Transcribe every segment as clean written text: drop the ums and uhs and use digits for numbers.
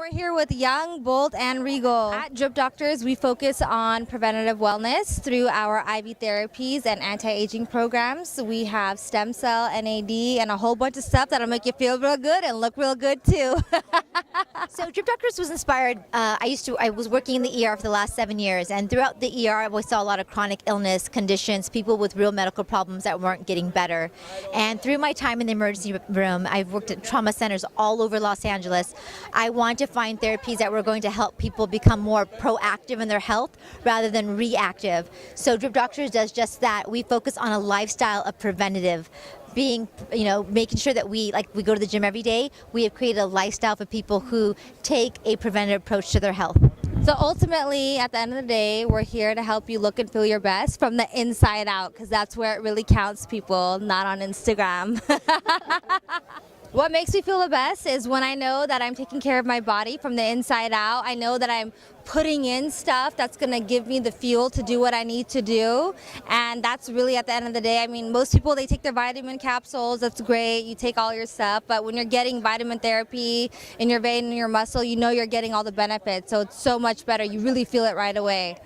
we're here with Young, Bold, and Regal. At Drip Doctors, we focus on preventative wellness through our IV therapies and anti-aging programs. We have stem cell, NAD, and a whole bunch of stuff that'll make you feel real good and look real good too. So Drip Doctors was inspired. I was working in the ER for the last 7 years, and throughout the ER, I saw a lot of chronic illness conditions, people with real medical problems that weren't getting better. And through my time in the emergency room, I've worked at trauma centers all over Los Angeles. I wanted to find therapies that were going to help people become more proactive in their health rather than reactive. So Drip Doctors does just that. We focus on a lifestyle of preventative. Making sure that we go to the gym every day. We have created a lifestyle for people who take a preventative approach to their health. So ultimately, at the end of the day, we're here to help you look and feel your best from the inside out, because that's where it really counts, people, not on Instagram. What makes me feel the best is when I know that I'm taking care of my body from the inside out. I know that I'm putting in stuff that's going to give me the fuel to do what I need to do. And that's really at the end of the day. I mean, most people, they take their vitamin capsules. That's great. You take all your stuff. But when you're getting vitamin therapy in your vein and your muscle, you know you're getting all the benefits. So it's so much better. You really feel it right away.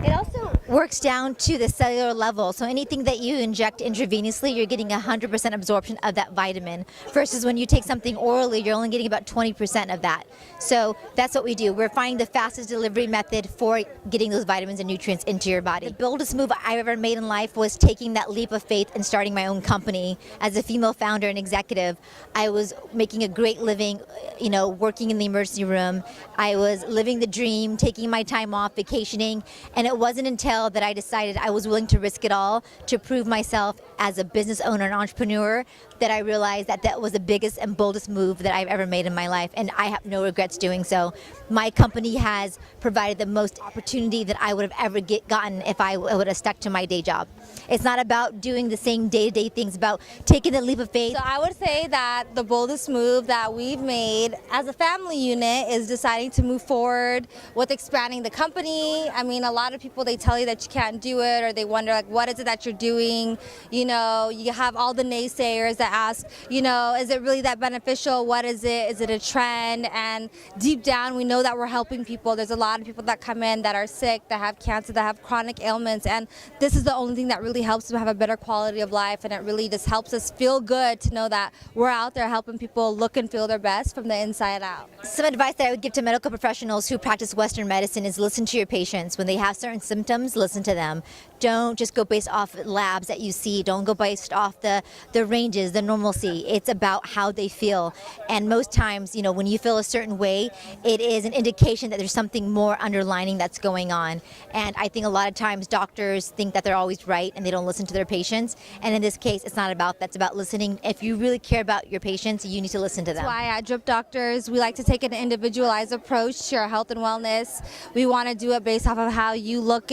It also works down to the cellular level. So anything that you inject intravenously, you're getting 100% absorption of that vitamin. Versus when you take something orally, you're only getting about 20% of that. So that's what we do. We're finding the fastest delivery method for getting those vitamins and nutrients into your body. The boldest move I've ever made in life was taking that leap of faith and starting my own company. As a female founder and executive, I was making a great living, working in the emergency room. I was living the dream, taking my time off, vacationing. And it wasn't until that I decided I was willing to risk it all to prove myself as a business owner and entrepreneur that I realized that that was the biggest and boldest move that I've ever made in my life. And I have no regrets doing so. My company has provided the most opportunity that I would have ever gotten if I would have stuck to my day job. It's not about doing the same day-to-day things, about taking the leap of faith. So I would say that the boldest move that we've made as a family unit is deciding to move forward with expanding the company. I mean, a lot of people, they tell you that you can't do it, or they wonder, like, what is it that you're doing? You have all the naysayers that ask, is it really that beneficial? What is it? Is it a trend? And deep down, we know that we're helping people. There's a lot of people that come in that are sick, that have cancer, that have chronic ailments, and this is the only thing that really helps them have a better quality of life, and it really just helps us feel good to know that we're out there helping people look and feel their best from the inside out. Some advice that I would give to medical professionals who practice Western medicine is listen to your patients. When they have certain symptoms, listen to them. Don't just go based off labs that you see. Don't go based off the ranges, the normalcy. It's about how they feel. And most times, when you feel a certain way, it is an indication that there's something more underlining that's going on. And I think a lot of times doctors think that they're always right and they don't listen to their patients. And in this case, it's not about that. It's about listening. If you really care about your patients, you need to listen to them. That's why at Drip Doctors, we like to take an individualized approach to our health and wellness. We want to do it based off of how you look.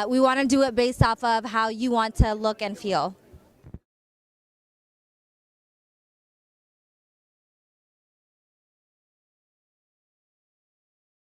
We want to do it based off of how you want to look and feel.